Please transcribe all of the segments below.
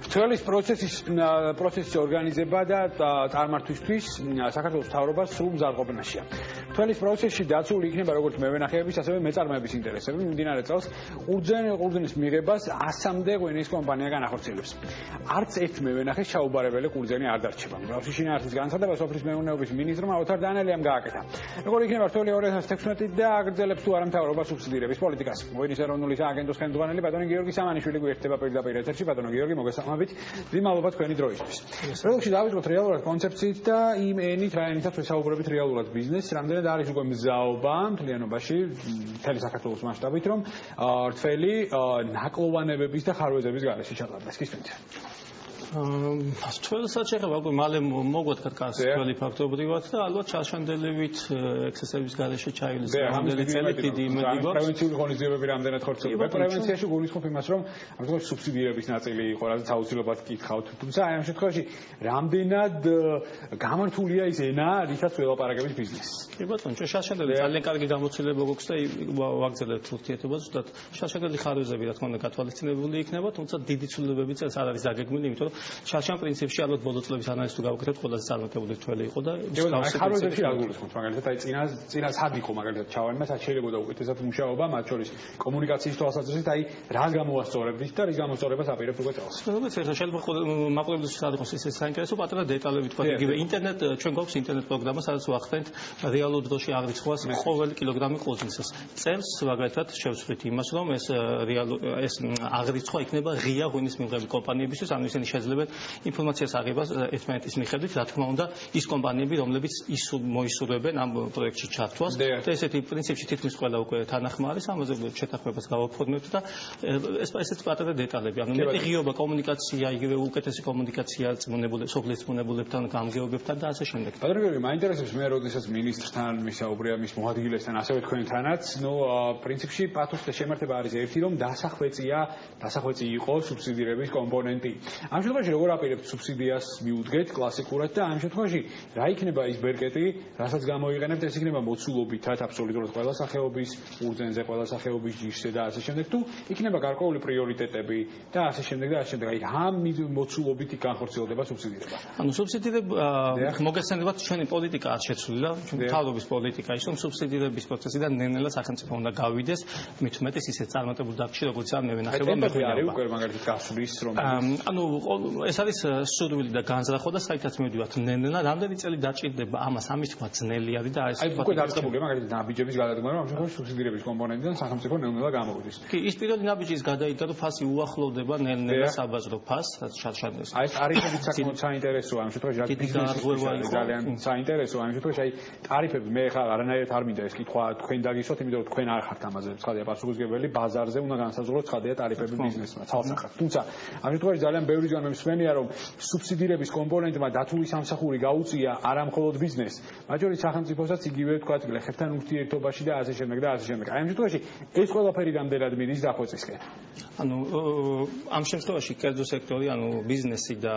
თველის პროცესის ორგანიზება და წარმართვისთვის საქართველოს მთავრობას სრულ მზადყოფნაშია. თველის პროცესში დაცული იქნება როგორც მევენახეების, ასევე მეწარმეების ინტერესები. მიმდინარე წელს ყურძნის მიღებას 100-მდე ღვინის კომპანია განახორციელებს. არც ერთ მევენახეს ჩაუბარებელი ყურძენი არ დარჩება. მსგავსი შინაარსის განცხადება სოფლის მეურნეობის მინისტრმა ოთარ დანელიამ გააკეთა. როგორ იქნება რთული 2016 და აგრძელებს თუ არა მთავრობა სუბსიდირების პოლიტიკას. ღვინის ეროვნული სააგენტოს ხელმძღვანელი ბატონი გიორგი სამანიშვილი გვერდება პირდაპირ ეთერში. ბატონო გიორგი, მოგესალმებით. მადლობა თქვენი დროისთვის. პროდუქცია დავიწყოთ რეალურად კონცეფციით და იმ ენით, რა ენითაც ვესაუბრებით რეალურად ბიზნესს, რამდენად არის უკვე მზაობა მთლიანობაში, მთელი საქართველოს მასშტაბით, რომ რთველი ნაკლოვანებების და ხარვეზების გარეშე ჩატარდეს. გისმენთ? თველსაც ეხება უკვე მალე მოგვედგათ თველი ფაქტობრივად და ალბათ ჩაშანდელივით ექსესების გარეშე ჩაივლის რამდენი წელი დიდი იმედი გვაქვს. პრევენციული ღონისძიებები რამდენად ხორციელდება. პრევენციაში გულისხმობ იმას, რომ ამ შემთხვევაში სუბსიდირების ნაწილი იყო, რაც აუცილებლად გითხავთ. თუმცა ამ შემთხვევაში რამდენად გამართულია ის ენა, რითაც ველაპარაკებით ბიზნესს. კი ბატონო, ჩაშანდელი ძალიან კარგი გამოცდილება გვაქვს და ვაგრძელებთ ურთიერთობას, ზუსტად ჩაშანდელი ხარვეზები რა თქმა უნდა გათვალისწინებული იქნება, თუმცა დიდი ცვლილებები წელს არ არის დაგეგმილი, იმიტომ რომ შარშან პრინციპში ალბათ ბოლო წლების ანალიზს თუ გავაკეთებთ, ყველაზე წარმატებული თველი იყო და ხარვეზებში არ გულისხმობთ, მაგალითად, აი წინა სად იყო მაგალითად ჩავარმა, სად შეიძლება უკეთესად მუშაობა, მათ შორის კომუნიკაციის თვალსაზრისით, აი რას გამოასწორებდით და რის გამოსწორებას აპირებთ უკვე წელს. როგორც ახლა შეიძლება მაყურებლის სად იყოს ეს საინტერესო პატრონა დეტალები თქვა, იგივე ინტერნეტ ჩვენ გვაქვს ინტერნეტ პროგრამა, სადაც ვახდენთ რეალურ დროში აღრიცხვას ყოველი კილოგრამი ყურძნის. წელს მაგალითად შევცვლით იმას, რომ ეს აღრიცხვა იქნება ღია ღვინის მიღები კომპანიებისთვის, ანუ ისინი შეძლებენ ინფორმაციას აღებას ერთმანეთის მიხედვით, რა თქმა უნდა, ის კომპანიები, რომლებიც მოისურვებენ ამ პროექტში ჩართვას და ესეთი პრინციპში თითქმის ყველა უკვე თანახმა არის, ამაზე შეთანხმებას გავაფორმებთ და ესეც პატარა დეტალები. ანუ მეტი ღიობა კომუნიკაცია, იგივე უკეთესი კომუნიკაცია სოფლის წმუნებულებთან, გამგეობებთან და ასე შემდეგ. ბატონო გიორგი, მაინტერესებს მე როდესაც მინისტრთან მისაუბრია, მის მოადგილესთან, ასევე თქვენთანაც, პრინციპში პათოსთა შემართება არის ერთი, რომ დასახვეწი იყო სუბსიდირების კომპონენტი. ამ შემთხვევაში როგორ აპირებთ სუბსიდიას მიუდგეთ კლასიკურად და ამ შემთხვევაში რა იქნება ის ბერკეტი, რასაც გამოიყენებთ, ეს იქნება მოცულობითად აბსოლუტურად ყველა სახეობის ყურძენზე, ყველა სახეობის ჯიშზე და ასე შემდეგ, თუ იქნება გარკვეული პრიორიტეტები და ასე შემდეგ და ასე შემდეგ. აი ამ მოცულობით განხორციელდება სუბსიდირება. ანუ სუბსიდირება მოგესალმებით, ჩვენი პოლიტიკა არ შეცვლილა, მთავრობის პოლიტიკა ის, რომ სუბსიდირების პროცესიდან ნელ-ნელა სახელმწიფო უნდა გავიდეს, მით უმეტეს ისე წარმატებულ დარგში, როგორც ამ მევენახეობა მეღვინეობა. უკვე მაგალითად გასulis რომ ანუ ეს არის სურვილი და განზრახვა და საერთოდ მივიდივართ ნელ-ნელა, რამდენი წელი დაჭირდება ამას, ამის თქვა ძნელი არის და ეს უკვე დაწყებულია მაგალითად ნაბიჯების გადადგმა, რომ ამ შემთხვევაში სუბსიდირების კომპონენტიდან სახელმწიფო ნელ-ნელა გამოვიდეს. კი, ის პირველი ნაბიჯის გადაიდგა, რომ ფასი უახლოვდება ნელ-ნელა საბაზრო ფასს, რაც ჩარჩანდეს. აი ტარიფები საკმაოდ საინტერესოა ამ შემთხვევაში, რაც ბიზნესის ძალიან საინტერესოა ამ შემთხვევაში, აი ტარიფები მე ხა არანაირად არ მინდა ეს კითხვა თქვენ დაგისვათ, იმიტომ რომ თქვენ არ ხართ ამაზე ცხადია პასუხისმგებელი, ბაზარზე უნდა განსაზღვროთ ცხადია ტარიფები ბიზნესმა, ცალსახად. თუმცა ამ შემთხვევაში ძალიან ბევრისგან მსმენია, რომ სუბსიდირების კომპონენტმა დათული სამსახური გაუწია არა მხოლოდ ბიზნესს, მათ შორის სახელმწიფოსაც იგივე თქვა გლეხებთან ურთიერთობაში და ასე შემდეგ და ასე შემდეგ. აი ამ შემთხვევაში ეს ყველაფერი რამდენად მიდის დახვეწისკენ? ანუ ამ შემთხვევაში კერძო სექტორი, ანუ ბიზნესი და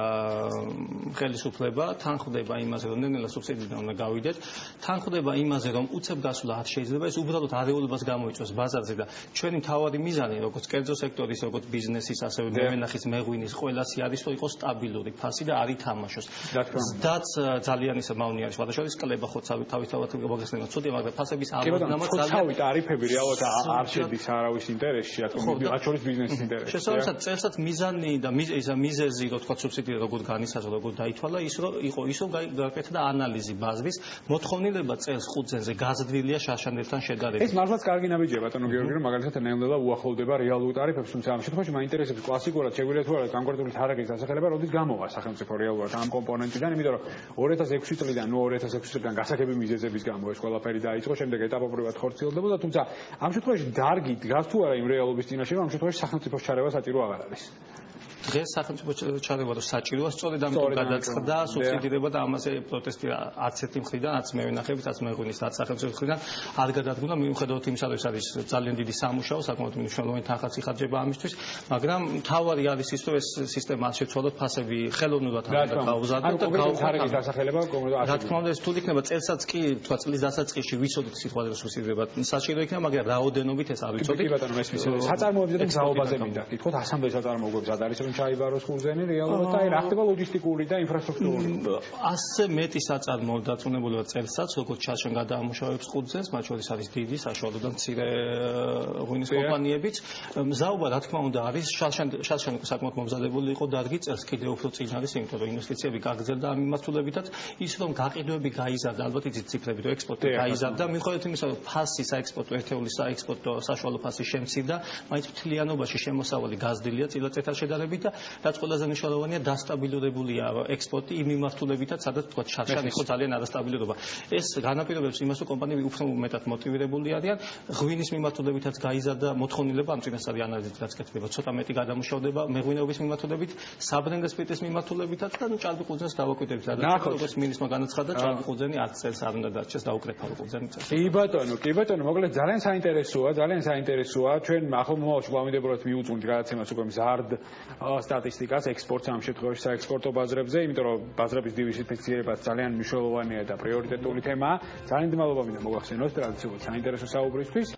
ხელისუფლება თან ხვდება იმაზე, რომ ნელ-ნელა სუბსიდიიდან უნდა გავიდეთ, თან ხვდება იმაზე, რომ უცებ გასვლა არ შეიძლება, ეს უბრალოდ არეულობას გამოიწვევს ბაზარზე და ჩვენი მთავარი მიზანი, როგორც კერძო სექტორის, როგორც ბიზნესის, ასევე მევენახის, მეღვინის, ყველასი არის, რომ იყოს სტაბილური ფასი და არ ითამაშოს. ზდაც ძალიან ისე მავნი არის, შედარებით კლება ხოცავი თავისთავად მოგესალმებით, ცუდია, მაგრამ ფასების ამოდნამა ძალიან ტარიფები რეალურად არ შედის არავის ინტერესში, რაც შორის ბიზნესის ინტერესში. შესაბამისად, წელსაც მიზანი და მიზეზი, რო თქვა სუბსიდია როგორ განისაზღვრა, როგორ დაითვალა, ის იყო ის, რომ გააკეთა და ანალიზი ბაზრის მოთხოვნილება წელს ყურძენზე გაზრდილია შარშანდებთან შედარებით. ეს მართლაც კარგი ნაბიჯია, ბატონო გიორგი, რომ მაგალითად ნელ-ნელა უახლოვდება რეალურ ტარიფებს, თუმცა ამ შემთხვევაში მაინტერესებს კლასიკურად შეგვიძლია თუ არა კონკრეტული თარიღის დასახელება, როდის გამოვა სახელმწიფო რეალურად ამ კომპონენტიდან, იმიტომ რომ 2006 წლიდან, 2006 წლიდან გასაგები მიზეზების გამო ეს ყველაფერი დაიწყო, შემდეგ ეტაპობრივად ხორციელდებოდა, თუმცა ამ შემთხვევაში დარგი დგას თუ არა იმ რეალობის წინაშე, რომ ამ შემთხვევაში სახელმწიფოს ჩარევა საჭირო აღარ არის. დღეს სახელმწიფო ჩარევა და საჭიროა, სწორედ ამიტომ გადაწყდა სუბსიდირება და ამაზე პროტესტი არც ერთი მხრიდან, არც მევენახების, არც მეღვინის, არც სახელმწიფო მხრიდან არ გადადგმდა, მიუხედავად იმისა, რომ ეს არის ძალიან დიდი სამუშაო, საკმაოდ მნიშვნელოვანი თანხაც იხარჯება ამისთვის, მაგრამ თავარი არის ის, რომ ეს სისტემა არ შეცვალოთ ფასები ხელოვნურად უნდა გავზადოთ და გავხარეთ დასახელება კონკრეტულად. რა თქმა უნდა, ეს თუ იქნება წელსაც კი, თქვა წლის დასაწყისში ვიცოდით სიტყვაზე სუსტდება. საჭირო იქნება, მაგრამ რაოდენობით ეს არ ვიცოდით. კი ბატონო, მესმის. საწარმოებზე და მზაობაზე მინდა გითხოთ, ასამბლე საწარმოებებს ად არის რომ ჩაიბაროს ხურზენი რეალურად და აი რა ხდება ლოჯისტიკური და ინფრასტრუქტურული. ასე მეტი საწარმოო დაწუნებულება წელსაც, როგორც ჩარჩენ გადაამუშავებს ხურზენს, მათ შორის არის დიდი, საშუალო და მცირე ღვინის კომპანიებიც. მზაობა რა თქმა უნდა არის, შარშან საკმაოდ მომზადებული იყო დარგი წელს კიდევ უფრო წინ არის, იმიტომ რომ ინვესტიციები გაგრძელდა ამ მიმართულებითაც, ის რომ გაყიდვები გაიზარდა, ალბათ იცით ციფრები, რომ ექსპორტი გაიზარდა, მიუხედავად იმისა, რომ ფასი საექსპორტო ერთეული საექსპორტო საშუალო ფასი შემცირდა, მაინც მთლიანობაში შემოსავალი გაზრდილია წილად-წელთან შედარებით და რაც ყველაზე მნიშვნელოვანია, დასტაბილურებულია ექსპორტი იმ მიმართულებითაც, სადაც თქვა შარშან იყო ძალიან არასტაბილურობა. ეს განაპირობებს იმას, რომ კომპანიები უფრო მეტად მოტივირებული არიან, ღვინის მიმართულებითაც გაიზარდა მოთხოვნილება ამ წინასწარი ანალიზით რაც კეთდება, ცოტა მეტი გადამუშავდება მეღვინეობის მიმართულებით, საბრენდო სპირტის მიმართულებითაც და ჭარბი ყურძენს დავაკვირდებით. როგორც მინისტრმა განაცხადა, ჭარბი ყურძენი 10 წელს არ უნდა დარჩეს დაუკრეფავ ყურძენი წელს. კი ბატონო, მოკლედ ძალიან საინტერესოა. ჩვენ ახალ მომავალში გვამიდებურად მიუძღვნით გადაცემას უკვე მზარდ სტატისტიკას ექსპორტს ამ შემთხვევაში საექსპორტო ბაზრებზე, იმიტომ რომ ბაზრების დივერსიფიცირება ძალიან მნიშვნელოვანია და პრიორიტეტული თემაა. ძალიან მადლობა მინდა მოგახსენოთ ტრადიციულად საინტერესო საუბრისთვის.